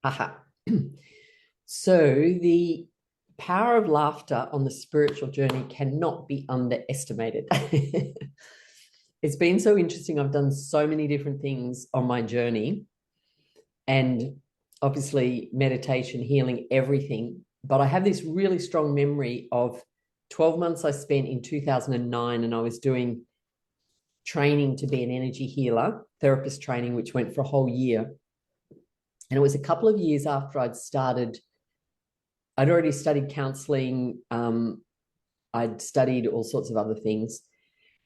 Aha. So the power of laughter on the spiritual journey cannot be underestimated. It's been so interesting. I've done so many different things on my journey, and obviously meditation, healing, everything. But I have this really strong memory of 12 months I spent in 2009, and I was doing training to be an energy healer, therapist training, which went for a whole year. And it was a couple of years after I'd already studied counseling. I'd studied all sorts of other things.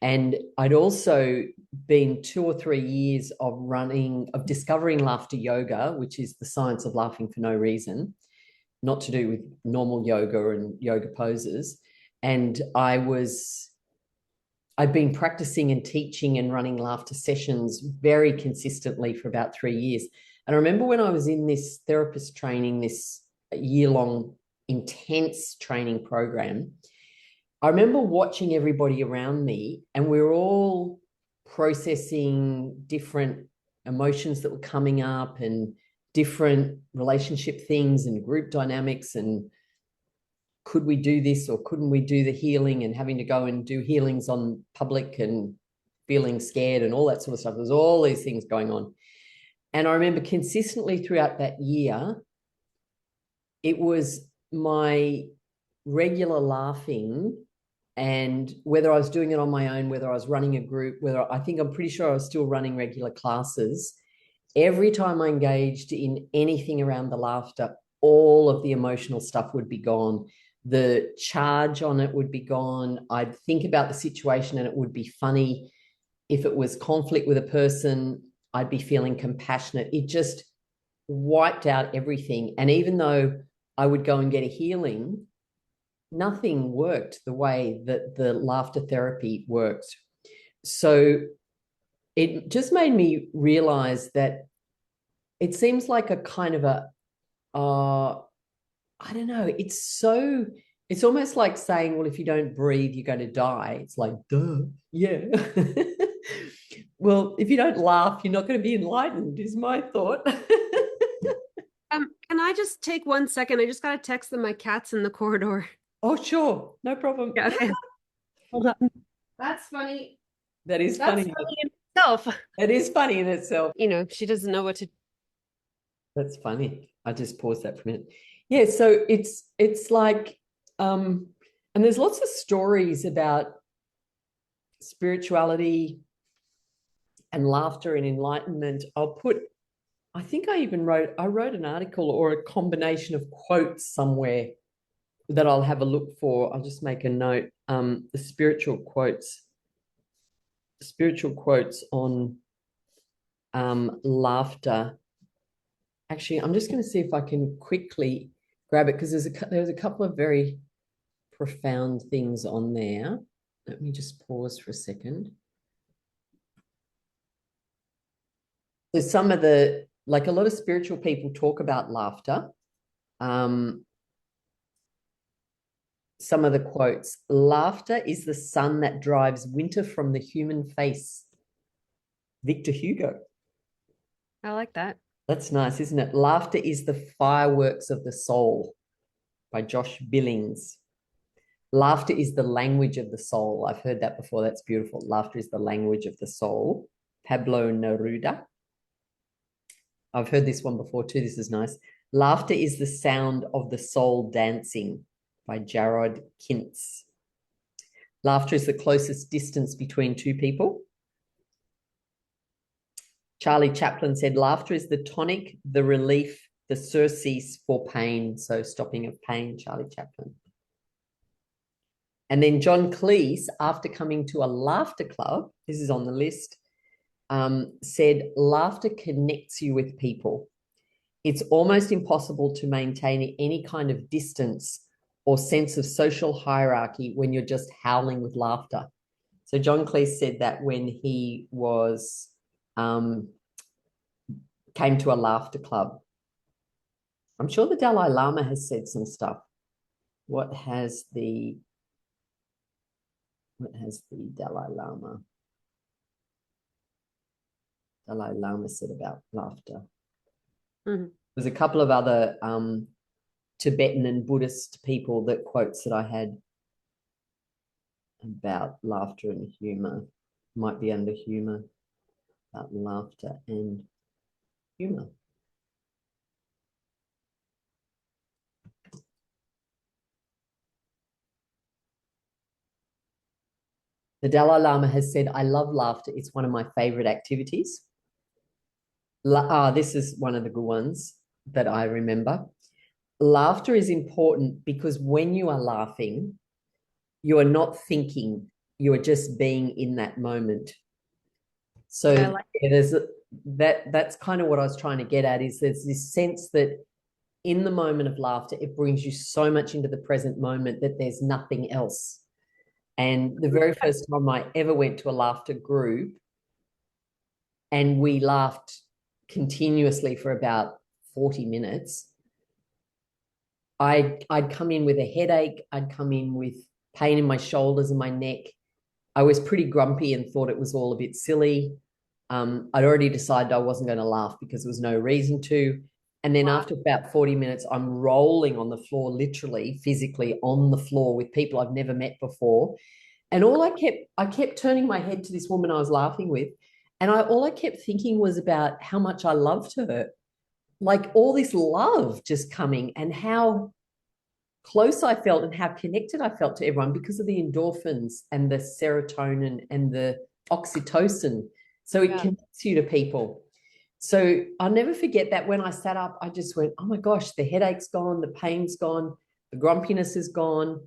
And I'd also been 2 or 3 years of discovering laughter yoga, which is the science of laughing for no reason, not to do with normal yoga and yoga poses. And I'd been practicing and teaching and running laughter sessions very consistently for about 3 years. And I remember when I was in this therapist training, this year-long intense training program, I remember watching everybody around me, and we were all processing different emotions that were coming up and different relationship things and group dynamics, and could we do this or couldn't we do the healing, and having to go and do healings on public and feeling scared and all that sort of stuff. There's all these things going on. And I remember consistently throughout that year, it was my regular laughing, and whether I was doing it on my own, whether I was running a group, I'm pretty sure I was still running regular classes. Every time I engaged in anything around the laughter, all of the emotional stuff would be gone. The charge on it would be gone. I'd think about the situation and it would be funny. If it was conflict with a person, I'd be feeling compassionate. It just wiped out everything. And even though I would go and get a healing, nothing worked the way that the laughter therapy worked. So it just made me realize that it seems like a kind of I don't know, it's almost like saying, well, if you don't breathe, you're going to die. It's like, duh, yeah. Well, if you don't laugh, you're not going to be enlightened, is my thought. Can I just take 1 second? I just got to text them. My cat's in the corridor. Oh, sure, no problem. Yeah, okay. Hold on. That's funny. That is That's funny. funny in itself. It is funny in itself. She doesn't know what to. That's funny. I just paused that for a minute. Yeah, so it's like, and there's lots of stories about spirituality and laughter and enlightenment. I think I wrote an article or a combination of quotes somewhere that I'll have a look for. I'll just make a note. The spiritual quotes on laughter. Actually, I'm just going to see if I can quickly grab it, because there's a couple of very profound things on there. Let me just pause for a second. There's like a lot of spiritual people talk about laughter. Some of the quotes: laughter is the sun that drives winter from the human face. Victor Hugo. I like that. That's nice, isn't it? Laughter is the fireworks of the soul, by Josh Billings. Laughter is the language of the soul. I've heard that before. That's beautiful. Laughter is the language of the soul. Pablo Neruda. I've heard this one before too. This is nice. Laughter is the sound of the soul dancing, by Jared Kintz. Laughter is the closest distance between two people. Charlie Chaplin said, laughter is the tonic, the relief, the surcease for pain. So stopping of pain, Charlie Chaplin. And then John Cleese, after coming to a laughter club, this is on the list, said, laughter connects you with people. It's almost impossible to maintain any kind of distance or sense of social hierarchy when you're just howling with laughter. So John Cleese said that when he came to a laughter club. I'm sure the Dalai Lama has said some stuff. What has the Dalai Lama said about laughter? Mhm. There's a couple of other Tibetan and Buddhist people that quotes that I had about laughter and humor. Might be under humor, about laughter and humor. The Dalai Lama has said, I love laughter. It's one of my favorite activities. This is one of the good ones that I remember. Laughter is important because when you are laughing, you are not thinking, you are just being in that moment. So there's that's kind of what I was trying to get at, is there's this sense that in the moment of laughter, it brings you so much into the present moment that there's nothing else. And the very first time I ever went to a laughter group and we laughed continuously for about 40 minutes, I'd come in with a headache. I'd come in with pain in my shoulders and my neck. I was pretty grumpy and thought it was all a bit silly. I'd already decided I wasn't going to laugh because there was no reason to. And then after about 40 minutes, I'm rolling on the floor, literally, physically on the floor with people I've never met before. And I kept turning my head to this woman I was laughing with. And all I kept thinking was about how much I loved her. Like all this love just coming, and how close I felt and how connected I felt to everyone because of the endorphins and the serotonin and the oxytocin. So it connects you to people. So I'll never forget that when I sat up, I just went, oh my gosh, the headache's gone, the pain's gone, the grumpiness is gone.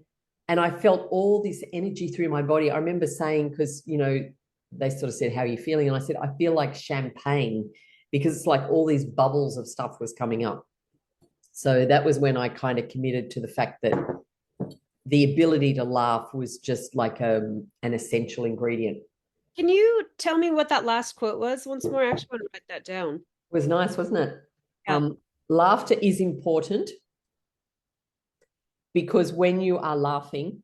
And I felt all this energy through my body. I remember saying, because, they sort of said, how are you feeling? And I said, I feel like champagne, because it's like all these bubbles of stuff was coming up. So that was when I kind of committed to the fact that the ability to laugh was just like an essential ingredient. Can you tell me what that last quote was once more? I actually want to write that down. It was nice, wasn't it? Yeah. Laughter is important because when you are laughing,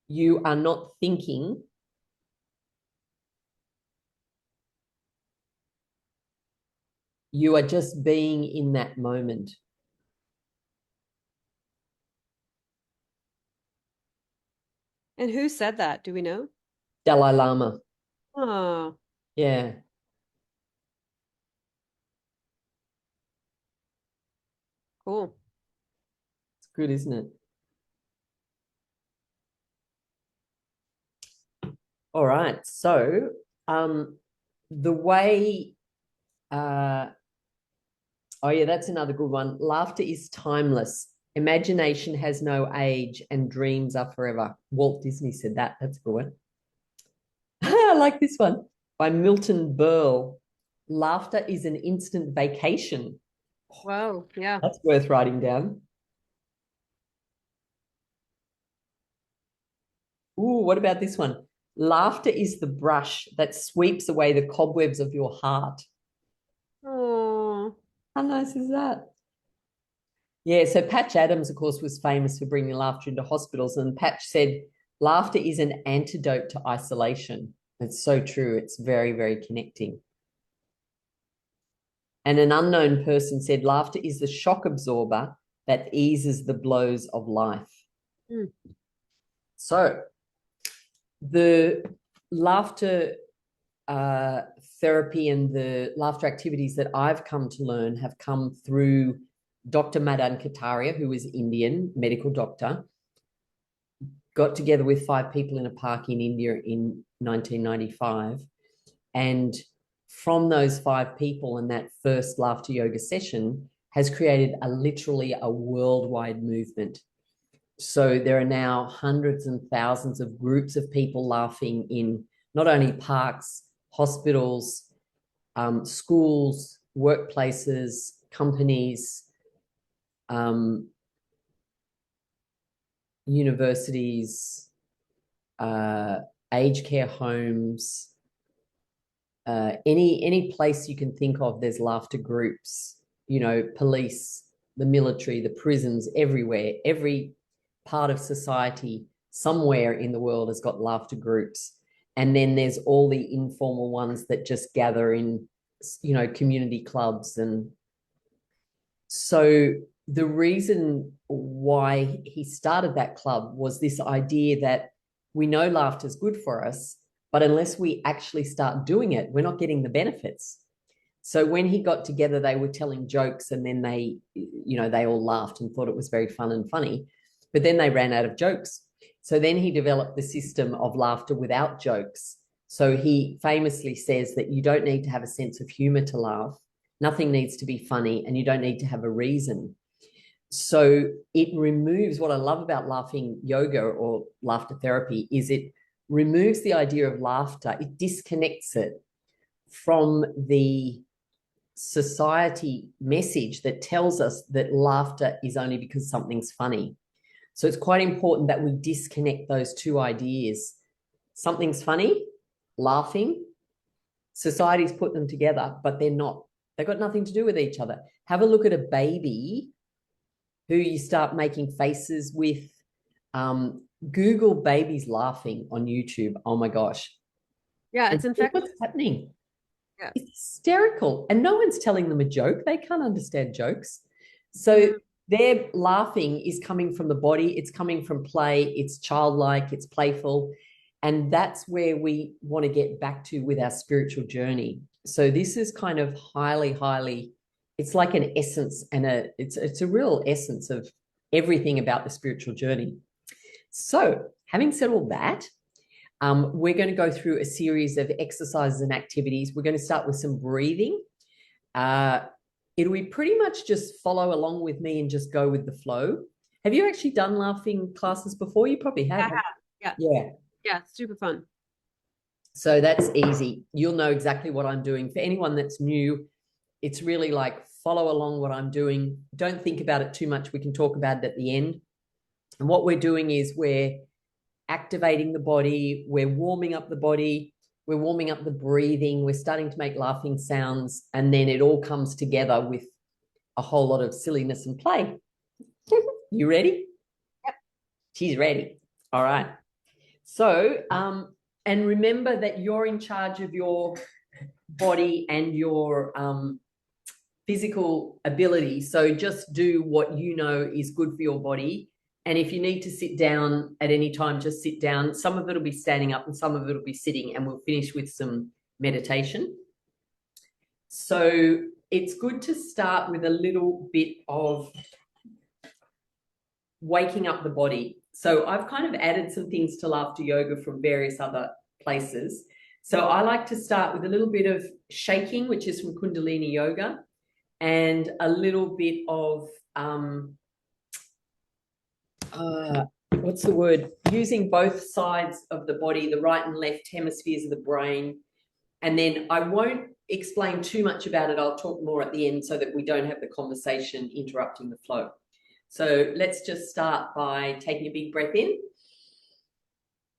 you are not thinking. You are just being in that moment. And who said that? Do we know? Dalai Lama. Oh, Yeah. cool. It's good, isn't it? All right. So the way oh yeah, that's another good one. Laughter is timeless. Imagination has no age and dreams are forever. Walt Disney said that. That's a good one. I like this one by Milton Berle. Laughter is an instant vacation. Wow. Yeah. That's worth writing down. Ooh, what about this one? Laughter is the brush that sweeps away the cobwebs of your heart. Oh, How nice is that? Yeah, so Patch Adams, of course, was famous for bringing laughter into hospitals. And Patch said, laughter is an antidote to isolation. It's so true. It's very, very connecting. And an unknown person said, laughter is the shock absorber that eases the blows of life. mm. So the laughter therapy and the laughter activities that I've come to learn have come through Dr. Madan Kataria, who was Indian medical doctor, got together with 5 people in a park in India in 1995. And from those 5 people and that first laughter yoga session has created literally a worldwide movement. So there are now hundreds and thousands of groups of people laughing in not only parks, hospitals, schools, workplaces, companies, universities, aged care homes, any place you can think of, there's laughter groups, police, the military, the prisons, everywhere, every part of society somewhere in the world has got laughter groups. And then there's all the informal ones that just gather in, community clubs. And so the reason why he started that club was this idea that we know laughter is good for us, but unless we actually start doing it, we're not getting the benefits. So when he got together, they were telling jokes, and then they all laughed and thought it was very fun and funny. But then they ran out of jokes. So then he developed the system of laughter without jokes. So he famously says that you don't need to have a sense of humor to laugh. Nothing needs to be funny, and you don't need to have a reason. So it removes, what I love about laughing yoga or laughter therapy is it removes the idea of laughter. It disconnects it from the society message that tells us that laughter is only because something's funny. So it's quite important that we disconnect those two ideas. Something's funny, laughing. Society's put them together, but they're not. They've got nothing to do with each other. Have a look at a baby who you start making faces with. Google babies laughing on YouTube. Oh my gosh. Yeah, it's infectious. What's happening? Yeah. It's hysterical. And no one's telling them a joke. They can't understand jokes. So their laughing is coming from the body. It's coming from play. It's childlike. It's playful. And that's where we want to get back to with our spiritual journey. So this is kind of highly, it's like an essence, and it's a real essence of everything about the spiritual journey. So having said all that, we're going to go through a series of exercises and activities. We're going to start with some breathing. It'll be pretty much just follow along with me and just go with the flow. Have you actually done laughing classes before? You probably have. Yeah. Yeah. Yeah, it's super fun. So that's easy. You'll know exactly what I'm doing. For anyone that's new, it's really like follow along what I'm doing. Don't think about it too much. We can talk about it at the end. And what we're doing is we're activating the body. We're warming up the body. We're warming up the breathing. We're starting to make laughing sounds. And then it all comes together with a whole lot of silliness and play. You ready? Yep. She's ready. All right. So, and remember that you're in charge of your body and your physical ability. So just do what you know is good for your body. And if you need to sit down at any time, just sit down. Some of it will be standing up and some of it will be sitting, and we'll finish with some meditation. So it's good to start with a little bit of waking up the body. So I've kind of added some things to laughter yoga from various other places. So I like to start with a little bit of shaking, which is from Kundalini yoga, and a little bit of what's the word? Using both sides of the body, the right and left hemispheres of the brain. And then I won't explain too much about it. I'll talk more at the end so that we don't have the conversation interrupting the flow. So let's just start by taking a big breath in.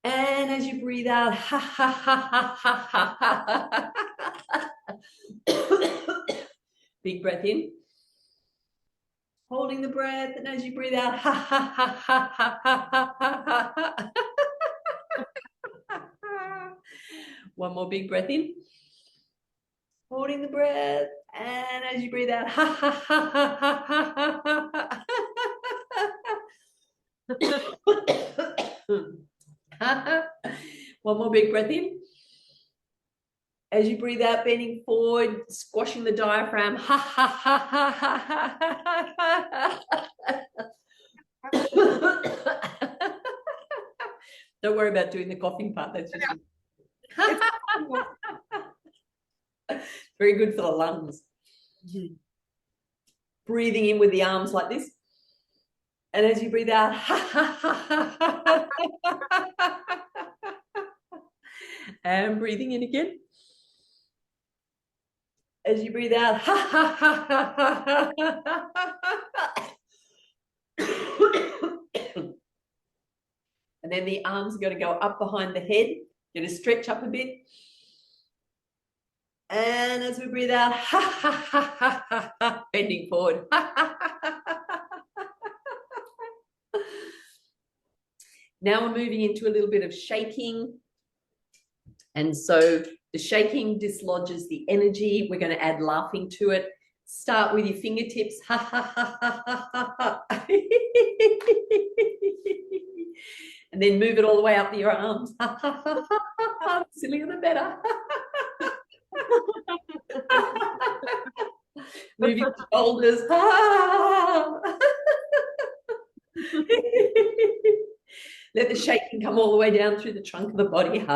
And as you breathe out, ha, ha, ha, ha, ha, ha, ha, ha. Big breath in. Holding the breath, and as you breathe out, ha, ha, ha, ha, ha, ha, ha, ha, ha. One more big breath in. Holding the breath, and as you breathe out, ha, ha, ha, ha, ha, ha, ha, ha. One more big breath in. As you breathe out, bending forward, squashing the diaphragm. Ha, ha, ha, ha, ha, ha, ha, ha. Don't worry about doing the coughing part. That's just very good for the lungs. Breathing in with the arms like this. And as you breathe out, and breathing in again. As you breathe out, and then the arms are going to go up behind the head. You're going to stretch up a bit. And as we breathe out, bending forward. Now we're moving into a little bit of shaking. And so the shaking dislodges the energy. We're going to add laughing to it. Start with your fingertips. Ha, ha, ha, ha, ha, ha, ha. And then move it all the way up your arms. Ha, ha, ha, ha, ha, ha. The sillier the better. Move your shoulders. Let the shaking come all the way down through the trunk of the body. And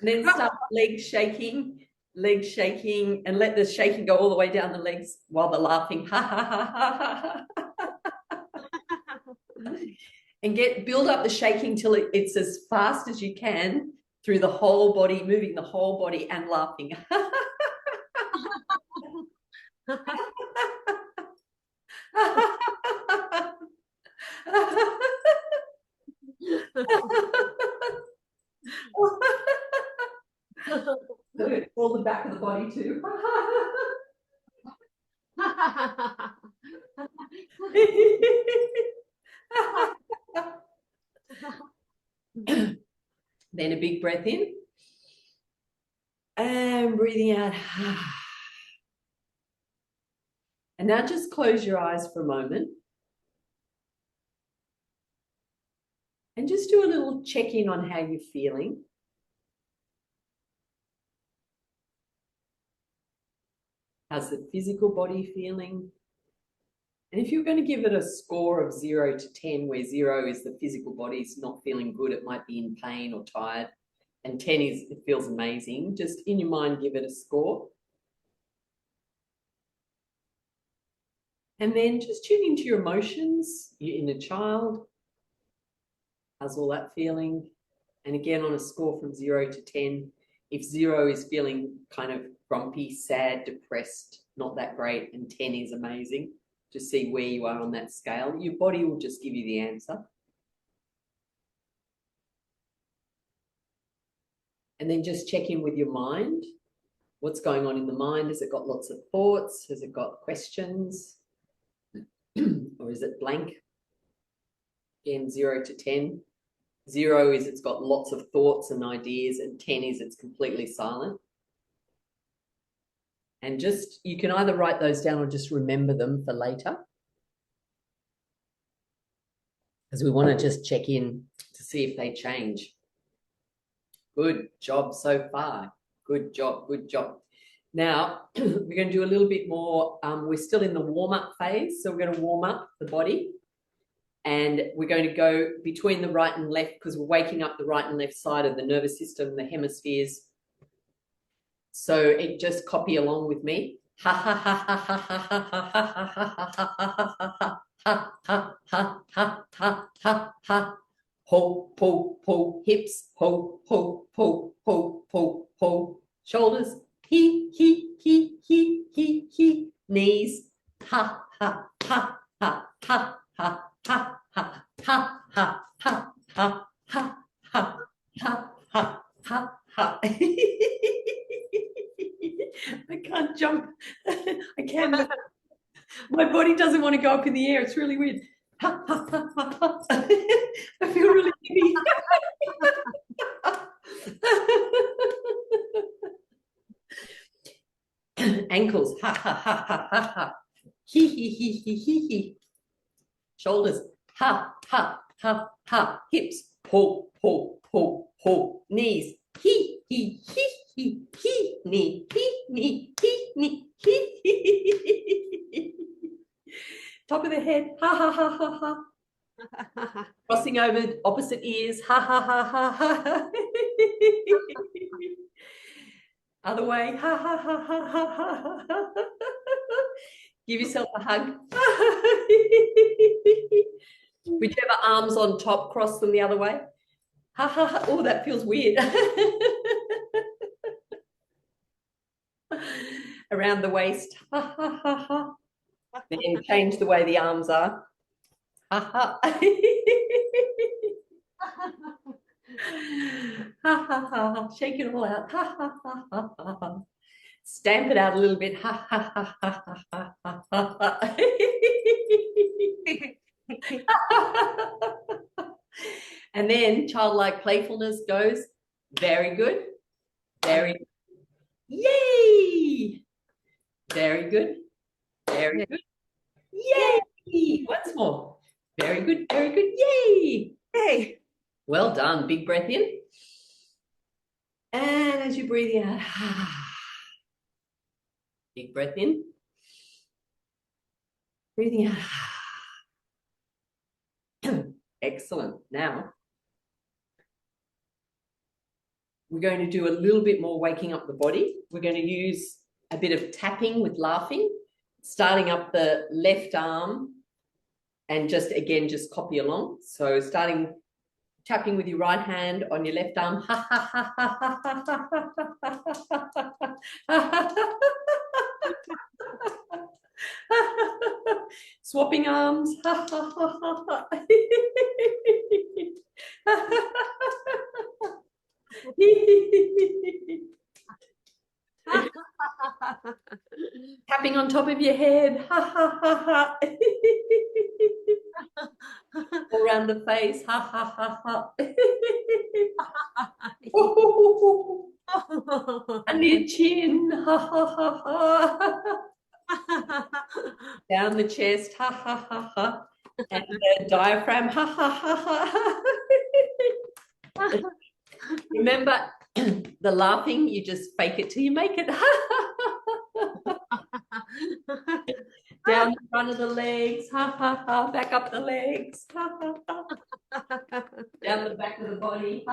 then start legs shaking, and let the shaking go all the way down the legs while they're laughing. And build up the shaking till it's as fast as you can through the whole body, moving the whole body and laughing. All the back of the body too. Then a big breath in and breathing out. And now just close your eyes for a moment and just do a little check-in on how you're feeling. How's the physical body feeling? And if you're going to give it a score of 0 to 10, where 0 is the physical body's not feeling good, it might be in pain or tired, and 10 is it feels amazing, just in your mind give it a score. And then just tune into your emotions, your inner child. How's all that feeling? And again, on a score from 0 to 10, if 0 is feeling kind of grumpy, sad, depressed, not that great, and 10 is amazing, just see where you are on that scale. Your body will just give you the answer. And then just check in with your mind. What's going on in the mind? Has it got lots of thoughts? Has it got questions? Or is it blank? Again, 0 to 10. 0 is it's got lots of thoughts and ideas, and 10 is it's completely silent. And just, you can either write those down or just remember them for later, because we want to just check in to see if they change. Good job so far. Good job, good job. Now, we're going to do a little bit more. We're still in the warm-up phase, so we're going to warm up the body. And we're going to go between the right and left, because we're waking up the right and left side of the nervous system, the hemispheres. So it just copy along with me. Ha ha ha ha ha ha ha ha ha ha ha ha ha ha. Ho po po hips. Ho ho po po po po shoulders. He knees. Ha ha ha ha ha ha ha ha ha ha ha ha ha ha ha ha ha. I can't jump. I can't. My body doesn't want to go up in the air. It's really weird. I feel really giddy. Ankles. Ha ha ha ha ha ha. He. Shoulders. Ha ha ha ha. Hips. Pull pull pull pull. Knees. He knee he. Top of the head. Ha ha ha ha ha. Crossing over opposite ears. Ha ha ha ha ha. Other way. Ha ha ha ha ha ha. Give yourself a hug. Whichever arm's on top, cross them the other way. Ha ha ha. Oh, that feels weird. Around the waist. Ha ha ha ha. Then change the way the arms are. Ha ha. Ha ha ha. Shake it all out. Ha ha ha ha ha. Stamp it out a little bit. Ha ha ha ha ha ha ha. And then childlike playfulness goes, very good, very good. Yay! Very good, very good. Yay! Once more. Very good, very good. Yay! Hey. Well done. Big breath in. And as you breathe out, big breath in. Breathing out. Excellent. Now, we're going to do a little bit more waking up the body. We're going to use a bit of tapping with laughing, starting up the left arm and just copy along. So tapping with your right hand on your left arm. Swapping arms. Tapping on top of your head. All around the face. Under your chin. Down the chest. And the diaphragm. Remember, the laughing, you just fake it till you make it. Down the front of the legs, back up the legs, down the back of the body.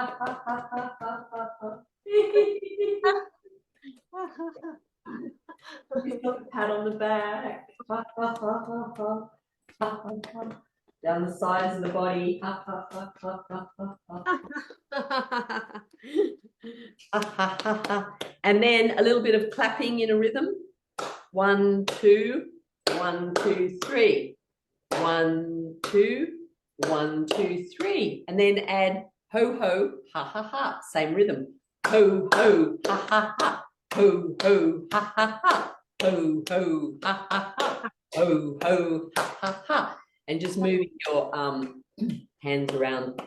Just got a pat on the back. Down the sides of the body. And then a little bit of clapping in a rhythm. 1, 2, 1, 2, 3. 1, 2, 1, 2, 3. And then add ho, ho, ha, ha, ha. Same rhythm. Ho, ho, ha, ha, ha. Ho, ho, ha, ha, ha. Ho, ho, ha, ha, ha. Ho, ho, ha, ha, ha. And just moving your hands around.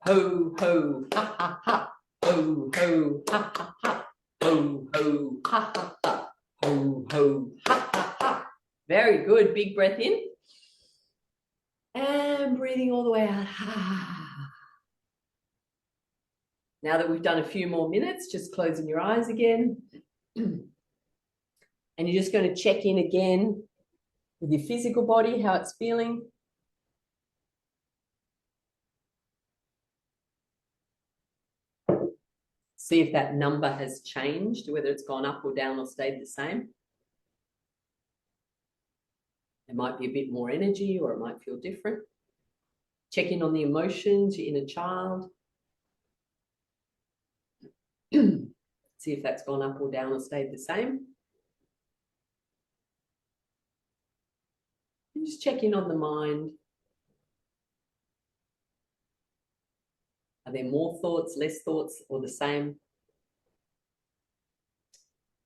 Ho, ho, ha, ha, ha. Ho, ho, ha, ha, ha. Ho, ho, ha, ha, ha. Ho, ho, ha, ha, ha. Very good. Big breath in. And breathing all the way out. Now that we've done a few more minutes, just closing your eyes again. And you're just going to check in again with your physical body, how it's feeling. See if that number has changed, whether it's gone up or down or stayed the same. It might be a bit more energy or it might feel different. Check in on the emotions, your inner child. See if that's gone up or down or stayed the same. And just check in on the mind. Are there more thoughts, less thoughts, or the same?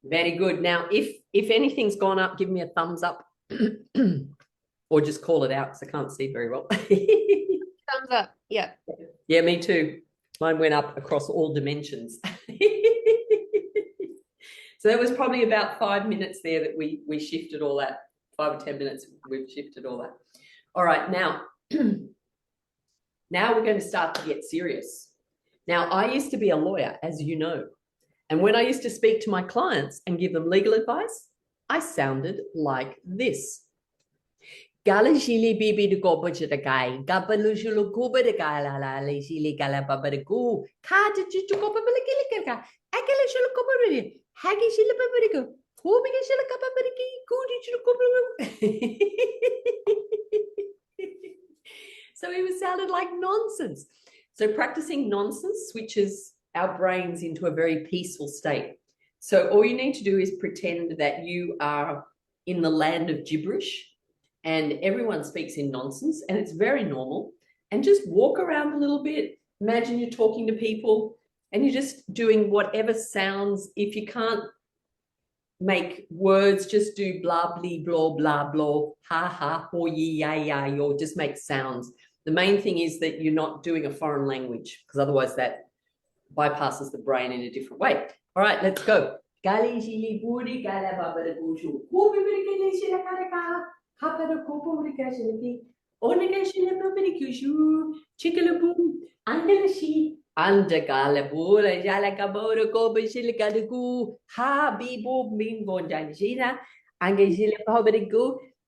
Very good. Now, if anything's gone up, give me a thumbs up. Or just call it out because I can't see very well. Thumbs up. Yeah. Yeah, me too. Mine went up across all dimensions. So that was probably about 5 minutes there that we shifted all that. 5 or 10 minutes, we've shifted all that. All right, now we're going to start to get serious. Now, I used to be a lawyer, as you know. And when I used to speak to my clients and give them legal advice, I sounded like this. Galashili bibi to go butcher the guy, Gabalushulu Kuba the guy, la Lishili Galababa the goo, Kata to go Babakilika, Akalashulu Kuba, Haggy Shilababarigo, who began Shilakababariki, Goody. So it was sounded like nonsense. So practicing nonsense switches our brains into a very peaceful state. So all you need to do is pretend that you are in the land of gibberish and everyone speaks in nonsense and it's very normal, and just walk around a little bit. Imagine you're talking to people and you're just doing whatever sounds. If you can't make words, just do blah, blee, blah, blah, blah, ha, ha, ho, ye, ya, ya, or just make sounds. The main thing is that you're not doing a foreign language, because otherwise that bypasses the brain in a different way. All right, let's go.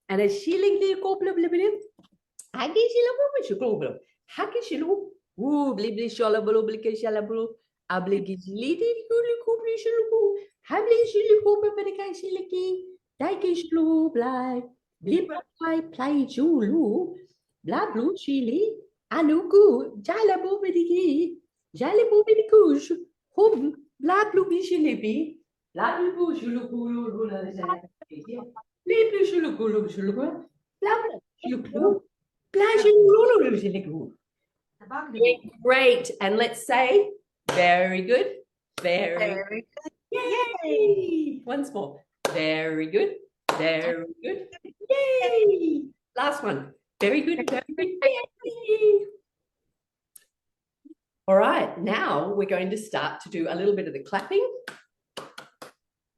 And a shilling the couple of Hakishilu, blibli shalabulu, blikashalabulu, abligiliti, kublishilu, hablishilu, peppericashiliki, daikishlu, bly, blibli, play julu, bla blue chili, anuku, jalabubidiki, jalabubidikush, hum, bla blue bishilipi, bla blue shulukulu, blibli shulukulu, bla blue. Great. And let's say, very good. Very good. Yay. Once more. Very good. Very good. Yay. Last one. Very good. Very good. Yay. All right. Now we're going to start to do a little bit of the clapping.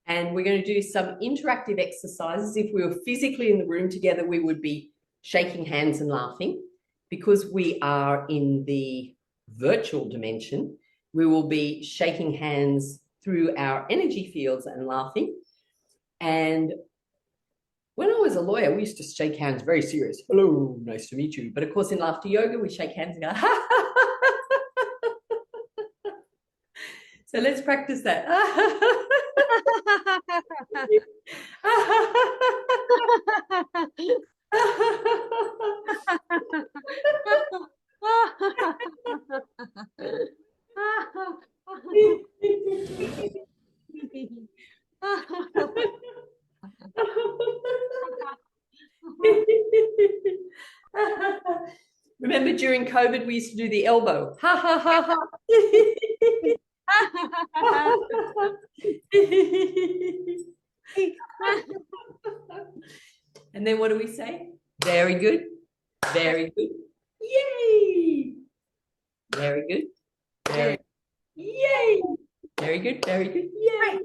And we're going to do some interactive exercises. If we were physically in the room together, we would be shaking hands and laughing. Because we are in the virtual dimension, we will be shaking hands through our energy fields and laughing. And when I was a lawyer, we used to shake hands very serious. Hello, nice to meet you. But of course, in laughter yoga, we shake hands and go, ha, ha, ha. So let's practice that. Remember during COVID, we used to do the elbow. Ha, ha, ha, ha. And then what do we say? Very good. Very good. Yay. Very good. Very yay. Very good. Very good. Yay.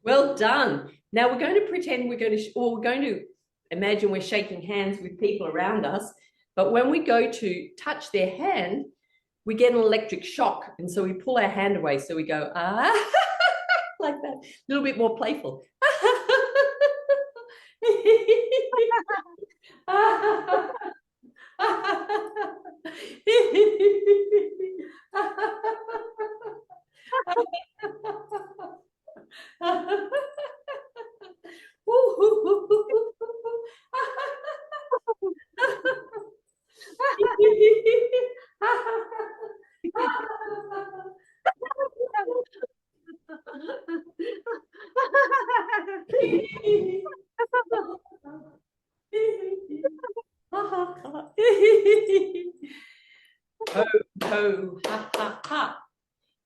Well done. Now we're going to pretend we're going to imagine we're shaking hands with people around us. But when we go to touch their hand, we get an electric shock. And so we pull our hand away. So we go, ah, like that. A little bit more playful. Ho, ho, ha, ha, ha.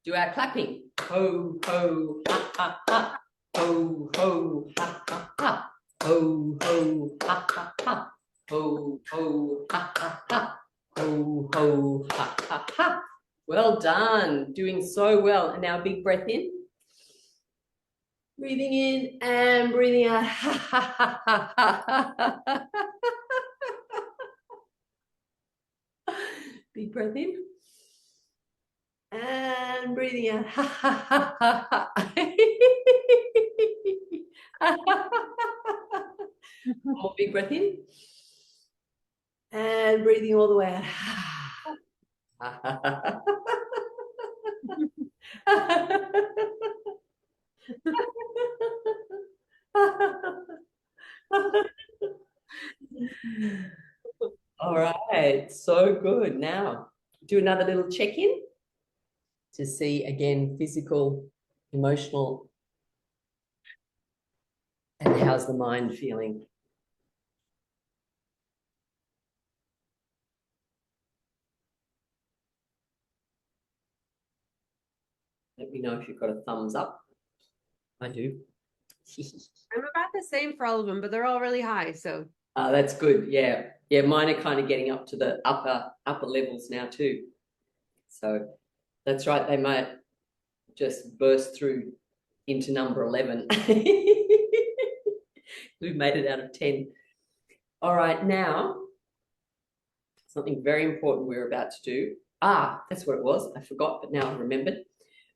Do our clapping. Ho, ho, ha, ha, ha. Ho, ho, ha, ha, ha. Ho, ho, ha, ha, ha. Ho, ho, ha, ha, ha. Ho, ho, ha, ha, ha. Well done. Doing so well. And now a big breath in. Breathing in and breathing out. Ha, ha, ha, ha, ha, ha, ha. Big breath in. And breathing out. Ha, ha, ha, ha, ha. One more big breath in. And breathing all the way out. All right, so good. Now, do another little check-in to see, again, physical, emotional, and how's the mind feeling? Let me know if you've got a thumbs up. I do. I'm about the same for all of them, but they're all really high, so. That's good, yeah. Yeah, mine are kind of getting up to the upper levels now too. So that's right. They might just burst through into number 11. We've made it out of 10. All right, now something very important we're about to do. That's what it was. I forgot, but now I've remembered.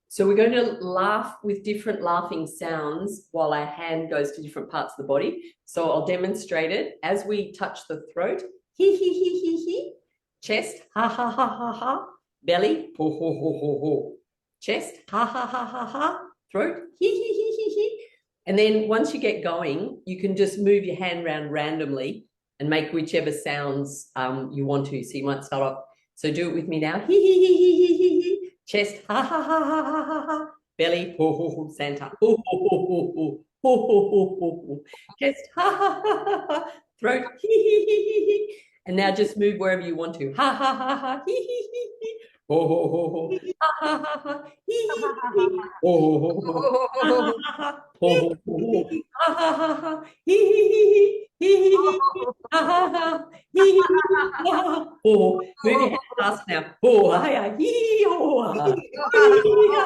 So we're going to laugh with different laughing sounds while our hand goes to different parts of the body. So I'll demonstrate it as we touch the throat. Hee, hee, hee, hee, hee. Chest, ha, ha, ha, ha, ha. Belly, ho, ho, ho, ho, ho. Chest, ha, ha, ha, ha, ha. Throat, hee, hee, hee, hee, hee. And then once you get going, you can just move your hand around randomly and make whichever sounds you want to. So you might start off. So do it with me now. Hee, hee, hee, hee, hee, hee, hee. Chest, ha, ha, ha, ha, ha, ha, ha. Belly, ho, ho, ho, Santa. Ho, ho, ho, ho, ho. Ho, ho, ho, ho, ho. Chest, ha, ha, ha, ha, ha. Throat, hee, hee, hee, hee, hee. And now just move wherever you want to. Ha, ha, ha, ha, hee, hee, hee, hee. Ho, ho, ho, ho. Ha, ha, ha, ha. Hee, hee, hee, hee. Ho, ho, ho, ho. Ha, ha, ha, ha. Ho, ho, ho, ho. Ha, ha, ha, ha. Hee, hee, hee, hee. Hee, hee, hee, hee. Ha, ha, ha. Hee, hee, hee, hee. Ha, ha, ha. Ho. Move your hand fast now. Ho, ha, ha. Hee, ho, ha. Hee, ha.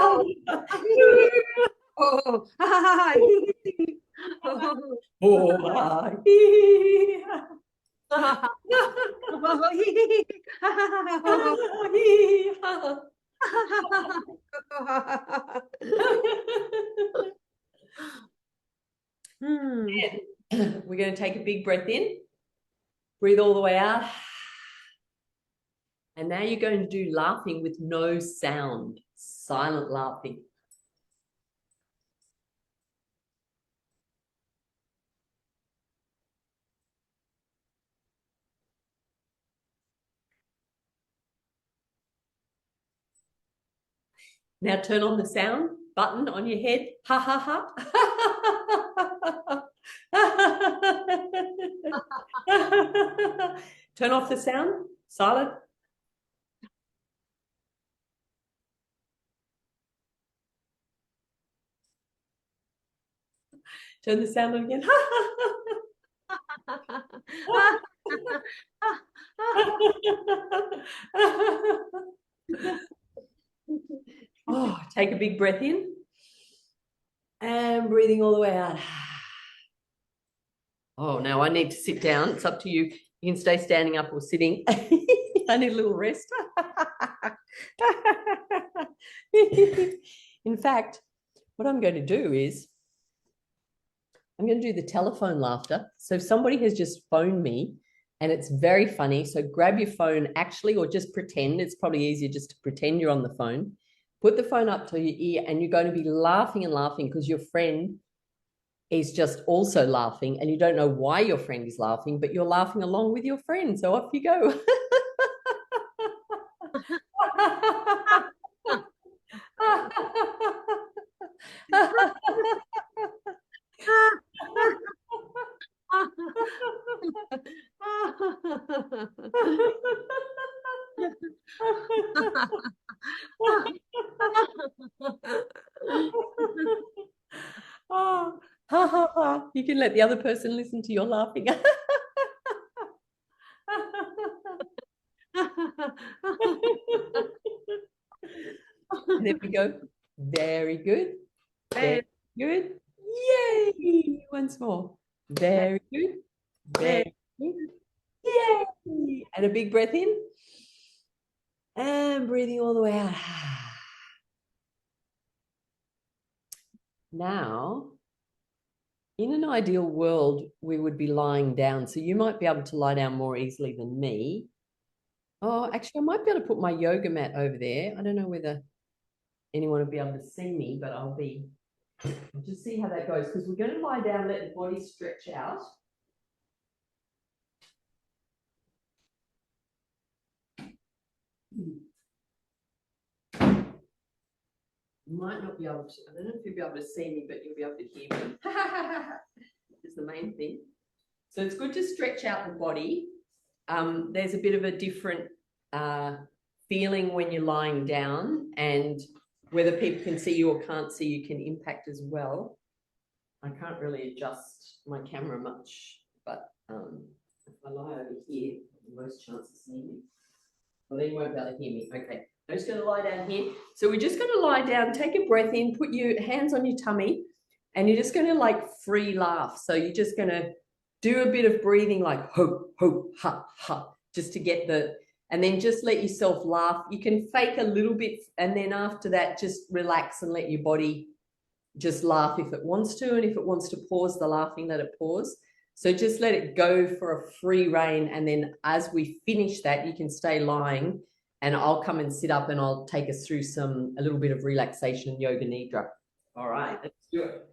Oh, Ho, ha. Hee, ha. Hee, ha. We're going to take a big breath in, breathe all the way out. And now you're going to do laughing with no sound, silent laughing. Now turn on the sound button on your head. Ha ha ha. Turn off the sound. Silent. Turn the sound on again. Oh, take a big breath in and breathing all the way out. Oh, now I need to sit down. It's up to you. You can stay standing up or sitting. I need a little rest. In fact, what I'm going to do is I'm going to do the telephone laughter. So if somebody has just phoned me and it's very funny, so grab your phone actually, or just pretend. It's probably easier just to pretend you're on the phone. Put the phone up to your ear and you're going to be laughing and laughing because your friend is just also laughing and you don't know why your friend is laughing, but you're laughing along with your friend. So off you go. Oh, ha, ha, ha. You can let the other person listen to your laughing. There we go. Very good. Very good. Yay! Once more. Very good. Very good. Yay! And a big breath in. And breathing all the way out. Now, in an ideal world, we would be lying down. So you might be able to lie down more easily than me. Oh, actually, I might be able to put my yoga mat over there. I don't know whether anyone will be able to see me, but I'll just see how that goes, because we're going to lie down, let the body stretch out. You might not be able to, I don't know if you'll be able to see me, but you'll be able to hear me. Is the main thing. So it's good to stretch out the body. There's a bit of a different feeling when you're lying down, and whether people can see you or can't see you can impact as well. I can't really adjust my camera much, but I If I lie over here, most chances of seeing me. Well, then you won't be able to hear me. Okay. I'm just going to lie down here. So we're just going to lie down, take a breath in, put your hands on your tummy, and you're just going to like free laugh. So you're just going to do a bit of breathing like ho, ho, ha, ha, just to get the, and then just let yourself laugh. You can fake a little bit, and then after that, just relax and let your body just laugh if it wants to. And if it wants to pause the laughing, let it pause. So just let it go for a free rein. And then as we finish that, you can stay lying and I'll come and sit up and I'll take us through a little bit of relaxation yoga nidra. All right, let's do it.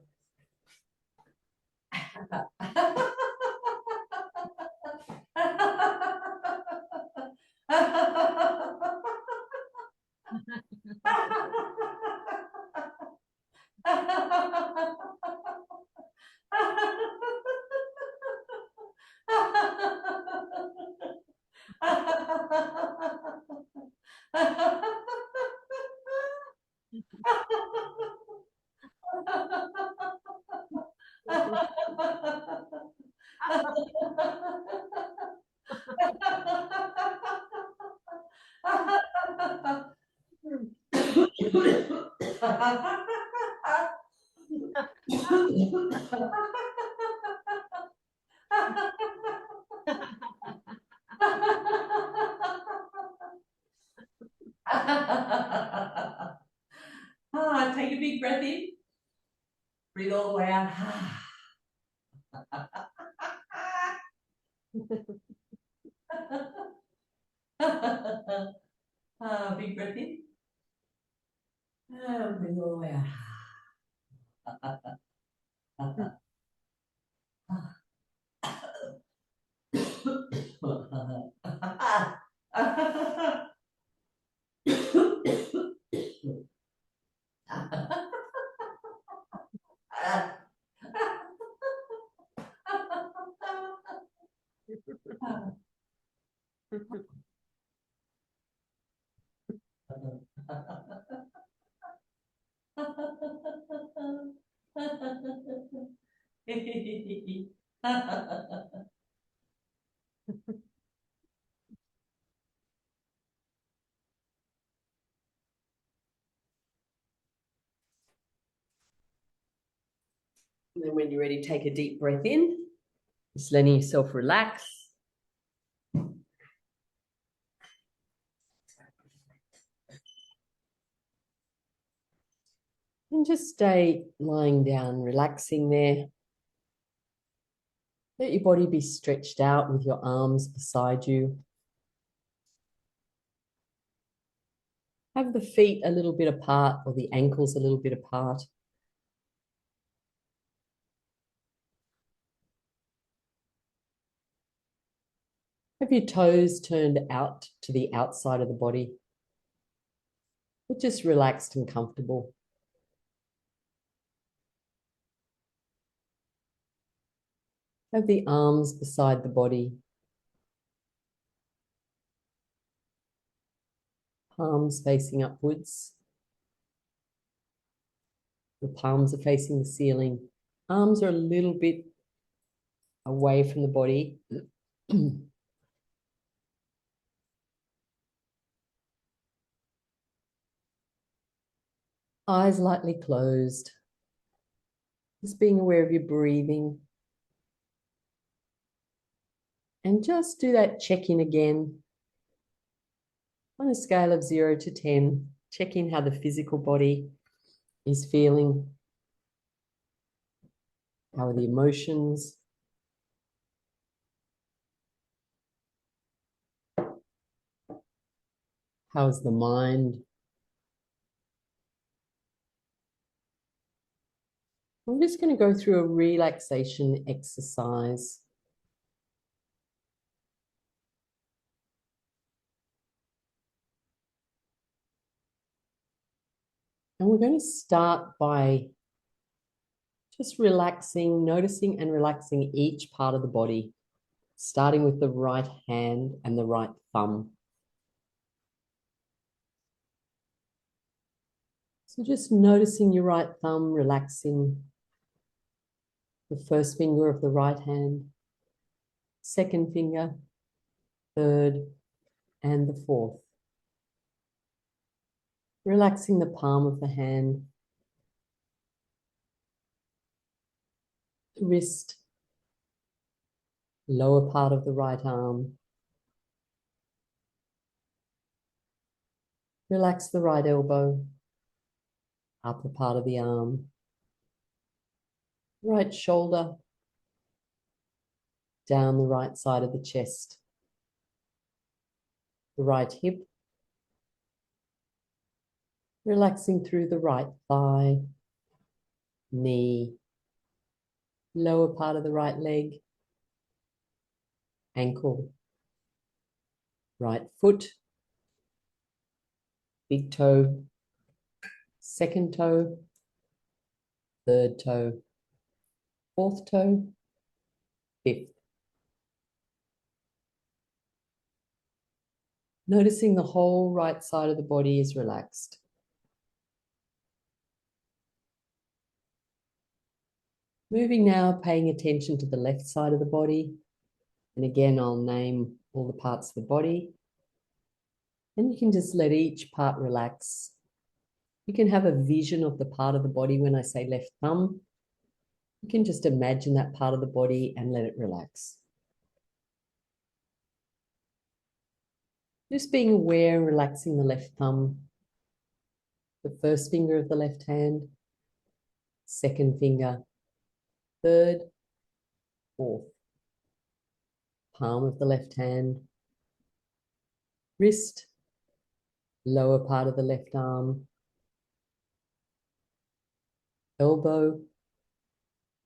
Take a big breath in. Breathe all the way out. Big breath in. Breathe all the way And then when you're ready, take a deep breath in, just letting yourself relax. And just stay lying down, relaxing there. Let your body be stretched out with your arms beside you. Have the feet a little bit apart or the ankles a little bit apart. Have your toes turned out to the outside of the body, but just relaxed and comfortable. Have the arms beside the body. Palms facing upwards. The palms are facing the ceiling. Arms are a little bit away from the body. Eyes lightly closed. Just being aware of your breathing. And just do that check-in again. On a scale of 0 to 10, check in how the physical body is feeling. How are the emotions? How's the mind? I'm just going to go through a relaxation exercise. And we're going to start by just relaxing, noticing and relaxing each part of the body, starting with the right hand and the right thumb. So just noticing your right thumb, relaxing the first finger of the right hand, second finger, third, and the fourth. Relaxing the palm of the hand, the wrist, lower part of the right arm. Relax the right elbow, upper part of the arm, right shoulder, down the right side of the chest, the right hip, relaxing through the right thigh, knee, lower part of the right leg, ankle, right foot, big toe, second toe, third toe, fourth toe, fifth. Noticing the whole right side of the body is relaxed. Moving now, paying attention to the left side of the body. And again, I'll name all the parts of the body. And you can just let each part relax. You can have a vision of the part of the body when I say left thumb. You can just imagine that part of the body and let it relax. Just being aware and relaxing the left thumb, the first finger of the left hand, second finger, third, fourth, palm of the left hand, wrist, lower part of the left arm, elbow,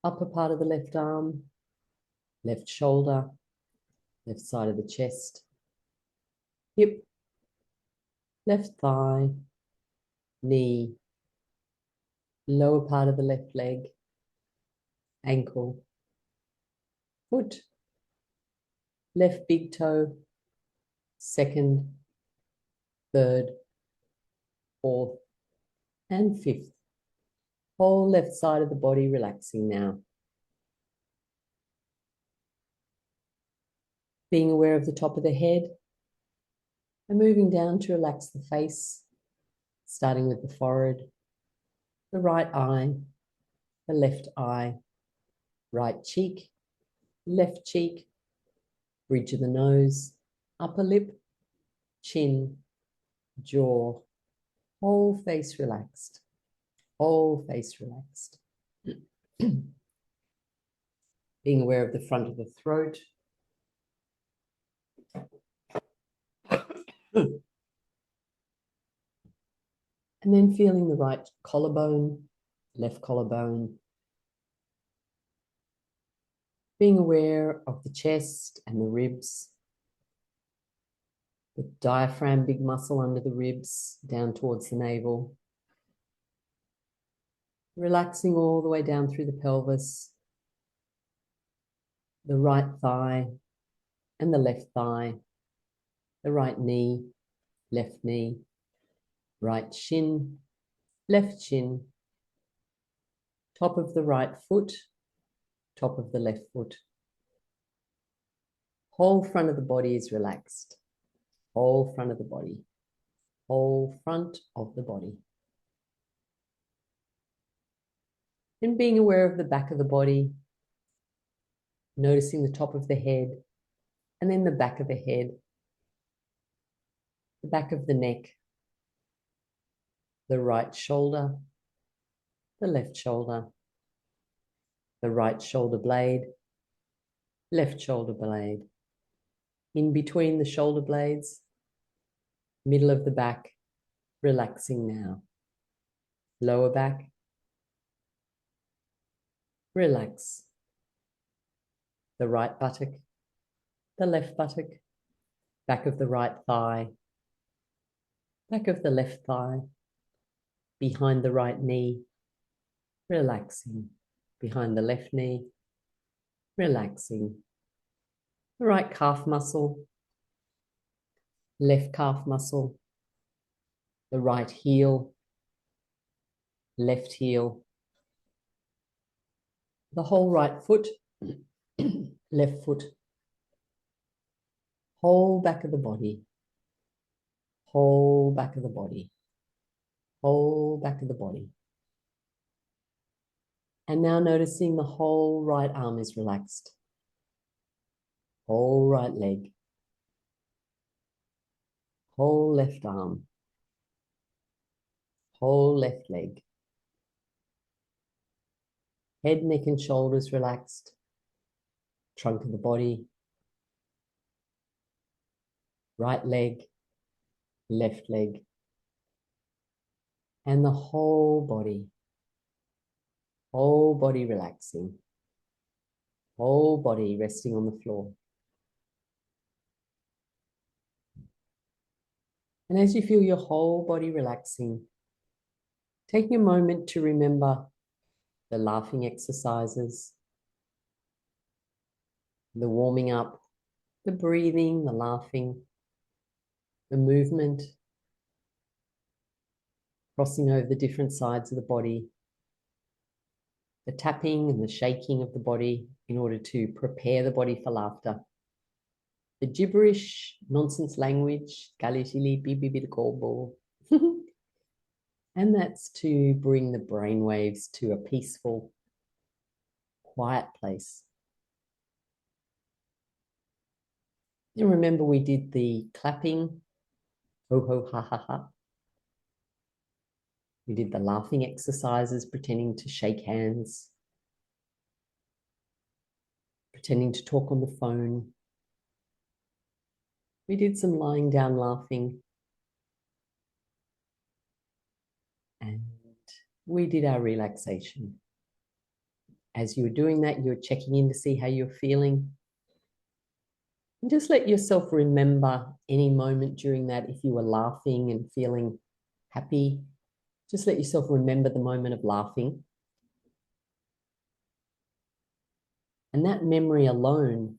upper part of the left arm, left shoulder, left side of the chest, hip, left thigh, knee, lower part of the left leg, ankle, foot, left big toe, second, third, fourth, and fifth. Whole left side of the body relaxing now. Being aware of the top of the head and moving down to relax the face, starting with the forehead, the right eye, the left eye, right cheek, left cheek, bridge of the nose, upper lip, chin, jaw, whole face relaxed, whole face relaxed. Being aware of the front of the throat. And then feeling the right collarbone, left collarbone. Being aware of the chest and the ribs, the diaphragm, big muscle under the ribs, down towards the navel. Relaxing all the way down through the pelvis, the right thigh and the left thigh, the right knee, left knee, right shin, left shin, top of the right foot, top of the left foot. Whole front of the body is relaxed. Whole front of the body. Whole front of the body. And being aware of the back of the body, noticing the top of the head, and then the back of the head, the back of the neck, the right shoulder, the left shoulder, the right shoulder blade, left shoulder blade. In between the shoulder blades, middle of the back, relaxing now. Lower back, relax. The right buttock, the left buttock, back of the right thigh, back of the left thigh, behind the right knee, relaxing. Behind the left knee, relaxing. The right calf muscle, left calf muscle, the right heel, left heel, the whole right foot, left foot, whole back of the body, whole back of the body, whole back of the body. And now noticing the whole right arm is relaxed, whole right leg, whole left arm, whole left leg. Head, neck, and shoulders relaxed, trunk of the body, right leg, left leg, and the whole body relaxing, whole body resting on the floor. And as you feel your whole body relaxing, taking a moment to remember the laughing exercises, the warming up, the breathing, the laughing, the movement, crossing over the different sides of the body, the tapping and the shaking of the body in order to prepare the body for laughter. The gibberish, nonsense language, and that's to bring the brain waves to a peaceful, quiet place. And remember, we did the clapping, ho ho ha ha ha. We did the laughing exercises, pretending to shake hands, pretending to talk on the phone. We did some lying down laughing. And we did our relaxation. As you were doing that, you were checking in to see how you're feeling. And just let yourself remember any moment during that, if you were laughing and feeling happy, just let yourself remember the moment of laughing. And that memory alone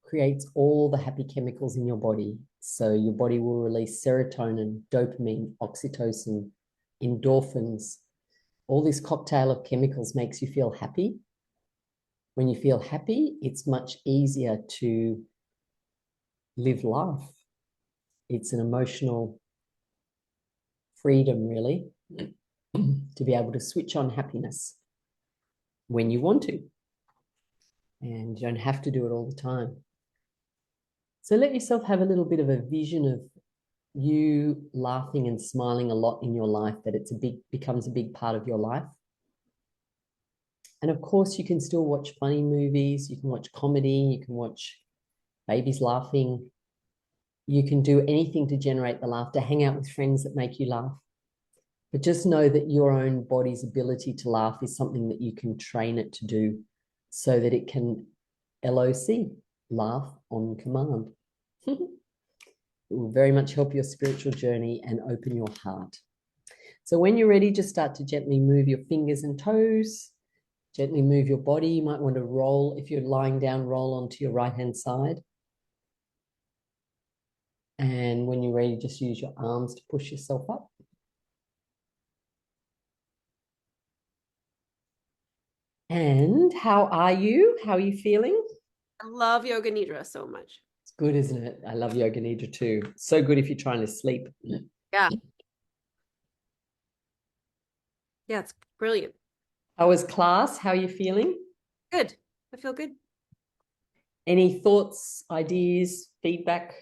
creates all the happy chemicals in your body. So your body will release serotonin, dopamine, oxytocin, endorphins. All this cocktail of chemicals makes you feel happy. When you feel happy, it's much easier to live life. It's an emotional freedom, really, to be able to switch on happiness when you want to. And you don't have to do it all the time. So let yourself have a little bit of a vision of you laughing and smiling a lot in your life, that becomes a big part of your life. And of course, you can still watch funny movies, you can watch comedy, you can watch babies laughing. You can do anything to generate the laughter, hang out with friends that make you laugh. But just know that your own body's ability to laugh is something that you can train it to do so that it can LOC, laugh on command. It will very much help your spiritual journey and open your heart. So when you're ready, just start to gently move your fingers and toes. Gently move your body. You might want to roll, if you're lying down, roll onto your right-hand side. And when you're ready, just use your arms to push yourself up. And how are you? How are you feeling? I love Yoga Nidra so much. It's good, isn't it? I love Yoga Nidra too. So good if you're trying to sleep. Yeah. Yeah, it's brilliant. How was class? How are you feeling? Good. I feel good. Any thoughts, ideas, feedback?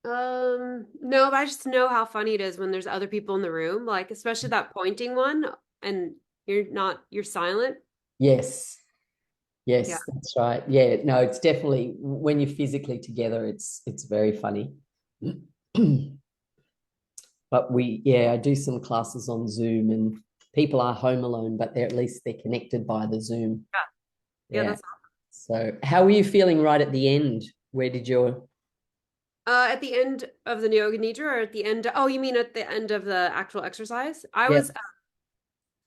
No, but I just know how funny it is when there's other people in the room, like especially that pointing one, and you're silent. Yes. Yes, Yeah. that's right. Yeah, no, it's definitely when you're physically together, it's very funny. But I do some classes on Zoom and people are home alone, but at least they're connected by the Zoom. Yeah. Yeah, Yeah. that's So how were you feeling right at the end? Where did your at the end of the Yoga Nidra or at the end, oh, you mean at the end of the actual exercise? I yeah. was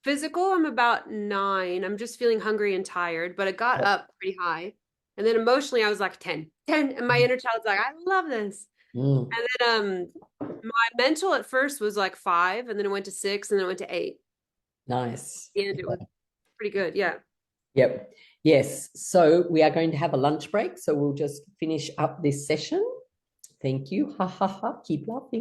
physical, I'm about 9. I'm just feeling hungry and tired, but it got up pretty high. And then emotionally, I was like 10, 10. And my inner child's like, I love this. Mm, And then my mental at first was like 5, and then it went to 6, and then it went to 8. nice. And it was pretty good. Yeah. Yep. Yes. So we are going to have a lunch break. So we'll just finish up this session. Thank you. Ha ha ha. Keep laughing.